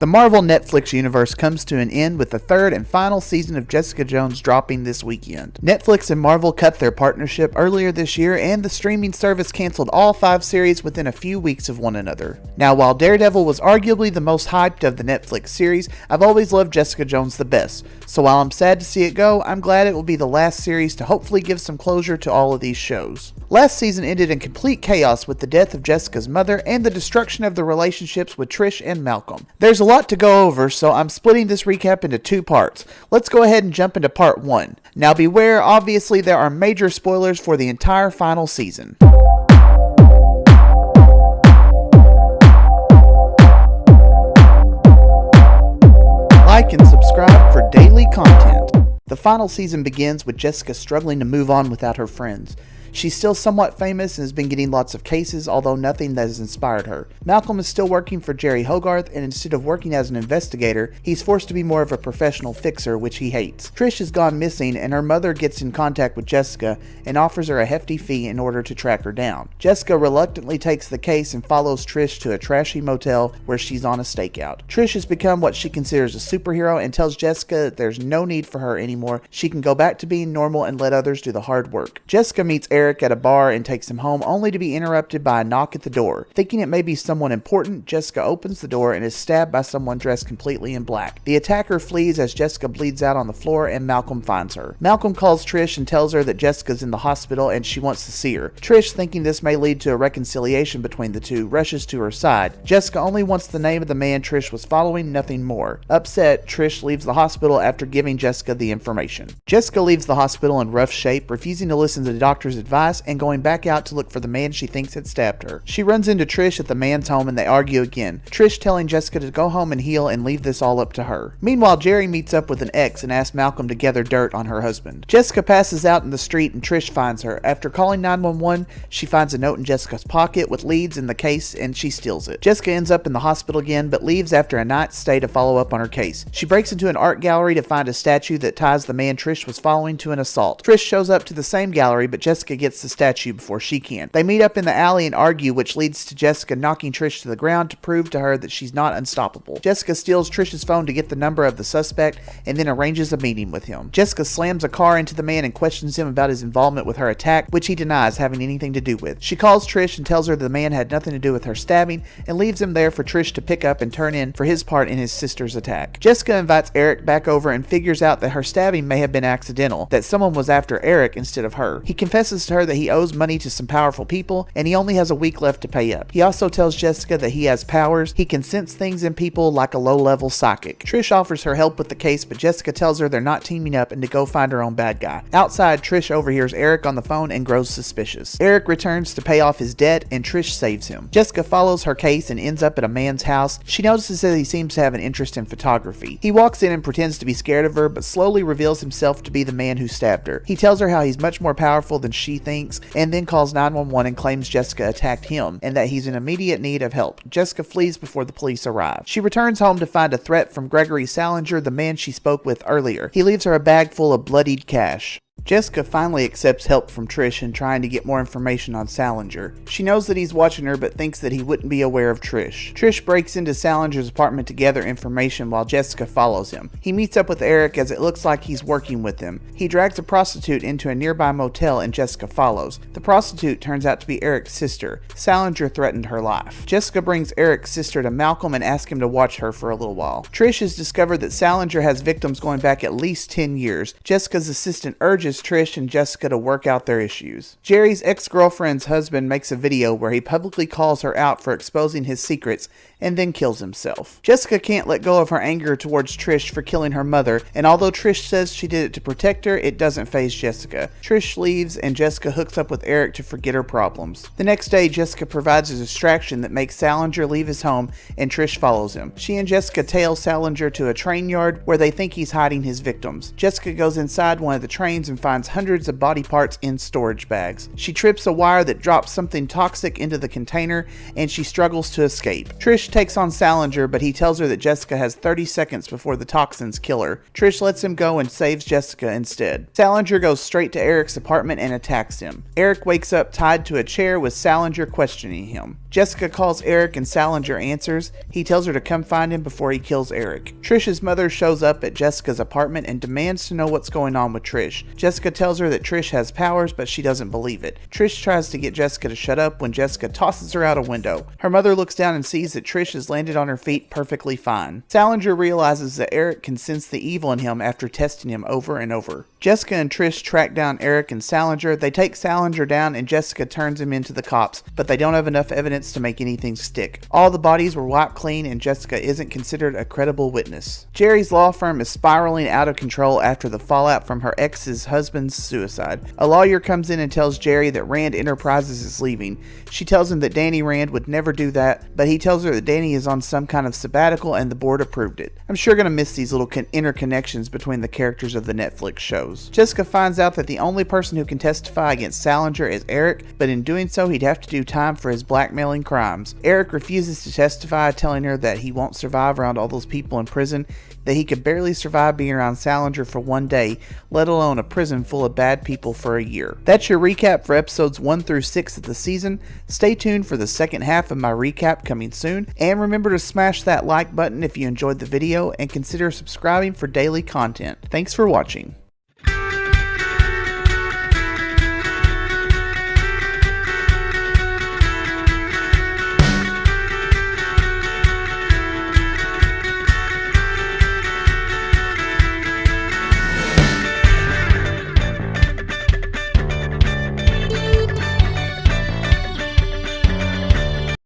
The Marvel Netflix universe comes to an end with the third and final season of Jessica Jones dropping this weekend. Netflix and Marvel cut their partnership earlier this year, and the streaming service canceled all 5 series within a few weeks of one another. Now, while Daredevil was arguably the most hyped of the Netflix series, I've always loved Jessica Jones the best. So while I'm sad to see it go, I'm glad it will be the last series to hopefully give some closure to all of these shows. Last season ended in complete chaos with the death of Jessica's mother and the destruction of the relationships with Trish and Malcolm. There's a lot to go over, so I'm splitting this recap into 2 parts. Let's go ahead and jump into part 1. Now beware, obviously there are major spoilers for the entire final season. Like and subscribe for daily content. The final season begins with Jessica struggling to move on without her friends. She's still somewhat famous and has been getting lots of cases, although nothing that has inspired her. Malcolm is still working for Jerry Hogarth, and instead of working as an investigator, he's forced to be more of a professional fixer, which he hates. Trish has gone missing, and her mother gets in contact with Jessica and offers her a hefty fee in order to track her down. Jessica reluctantly takes the case and follows Trish to a trashy motel where she's on a stakeout. Trish has become what she considers a superhero and tells Jessica that there's no need for her anymore. She can go back to being normal and let others do the hard work. Jessica meets Eric at a bar and takes him home, only to be interrupted by a knock at the door. Thinking it may be someone important, Jessica opens the door and is stabbed by someone dressed completely in black. The attacker flees as Jessica bleeds out on the floor, and Malcolm finds her. Malcolm calls Trish and tells her that Jessica's in the hospital and she wants to see her. Trish, thinking this may lead to a reconciliation between the two, rushes to her side. Jessica only wants the name of the man Trish was following, nothing more. Upset, Trish leaves the hospital after giving Jessica the information. Jessica leaves the hospital in rough shape, refusing to listen to the doctor's advice and going back out to look for the man she thinks had stabbed her. She runs into Trish at the man's home and they argue again, Trish telling Jessica to go home and heal and leave this all up to her. Meanwhile, Jerry meets up with an ex and asks Malcolm to gather dirt on her husband. Jessica passes out in the street and Trish finds her. After calling 911, she finds a note in Jessica's pocket with leads in the case and she steals it. Jessica ends up in the hospital again but leaves after a night's stay to follow up on her case. She breaks into an art gallery to find a statue that ties the man Trish was following to an assault. Trish shows up to the same gallery but Jessica gets the statue before she can. They meet up in the alley and argue, which leads to Jessica knocking Trish to the ground to prove to her that she's not unstoppable. Jessica steals Trish's phone to get the number of the suspect and then arranges a meeting with him. Jessica slams a car into the man and questions him about his involvement with her attack, which he denies having anything to do with. She calls Trish and tells her the man had nothing to do with her stabbing and leaves him there for Trish to pick up and turn in for his part in his sister's attack. Jessica invites Eric back over and figures out that her stabbing may have been accidental, that someone was after Eric instead of her. He confesses to her that he owes money to some powerful people and he only has a week left to pay up. He also tells Jessica that he has powers. He can sense things in people like a low-level psychic. Trish offers her help with the case, but Jessica tells her they're not teaming up and to go find her own bad guy. Outside, Trish overhears Eric on the phone and grows suspicious. Eric returns to pay off his debt and Trish saves him. Jessica follows her case and ends up at a man's house. She notices that he seems to have an interest in photography. He walks in and pretends to be scared of her, but slowly reveals himself to be the man who stabbed her. He tells her how he's much more powerful than she thinks and then calls 911 and claims Jessica attacked him and that he's in immediate need of help. Jessica flees before the police arrive. She returns home to find a threat from Gregory Salinger, the man she spoke with earlier. He leaves her a bag full of bloodied cash. Jessica finally accepts help from Trish in trying to get more information on Salinger. She knows that he's watching her but thinks that he wouldn't be aware of Trish. Trish breaks into Salinger's apartment to gather information while Jessica follows him. He meets up with Eric as it looks like he's working with him. He drags a prostitute into a nearby motel and Jessica follows. The prostitute turns out to be Eric's sister. Salinger threatened her life. Jessica brings Eric's sister to Malcolm and asks him to watch her for a little while. Trish has discovered that Salinger has victims going back at least 10 years. Jessica's assistant urges Trish and Jessica to work out their issues. Jerry's ex-girlfriend's husband makes a video where he publicly calls her out for exposing his secrets and then kills himself. Jessica can't let go of her anger towards Trish for killing her mother, and although Trish says she did it to protect her, it doesn't faze Jessica. Trish leaves and Jessica hooks up with Eric to forget her problems. The next day, Jessica provides a distraction that makes Salinger leave his home and Trish follows him. She and Jessica tail Salinger to a train yard where they think he's hiding his victims. Jessica goes inside one of the trains and and finds hundreds of body parts in storage bags. She trips a wire that drops something toxic into the container, and she struggles to escape. Trish takes on Salinger, but he tells her that Jessica has 30 seconds before the toxins kill her. Trish lets him go and saves Jessica instead. Salinger goes straight to Eric's apartment and attacks him. Eric wakes up tied to a chair with Salinger questioning him. Jessica calls Eric and Salinger answers. He tells her to come find him before he kills Eric. Trish's mother shows up at Jessica's apartment and demands to know what's going on with Trish. Jessica tells her that Trish has powers, but she doesn't believe it. Trish tries to get Jessica to shut up when Jessica tosses her out a window. Her mother looks down and sees that Trish has landed on her feet perfectly fine. Salinger realizes that Eric can sense the evil in him after testing him over and over. Jessica and Trish track down Eric and Salinger. They take Salinger down and Jessica turns him into the cops, but they don't have enough evidence to make anything stick. All the bodies were wiped clean and Jessica isn't considered a credible witness. Jerry's law firm is spiraling out of control after the fallout from her ex's husband's suicide. A lawyer comes in and tells Jerry that Rand Enterprises is leaving. She tells him that Danny Rand would never do that, but he tells her that Danny is on some kind of sabbatical and the board approved it. I'm sure gonna miss these little interconnections between the characters of the Netflix shows. Jessica finds out that the only person who can testify against Salinger is Eric, but in doing so he'd have to do time for his blackmailing crimes. Eric refuses to testify, telling her that he won't survive around all those people in prison, that he could barely survive being around Salinger for one day, let alone a prison full of bad people for a year. That's your recap for episodes 1 through 6 of the season. Stay tuned for the second half of my recap coming soon, and remember to smash that like button if you enjoyed the video, and consider subscribing for daily content. Thanks for watching.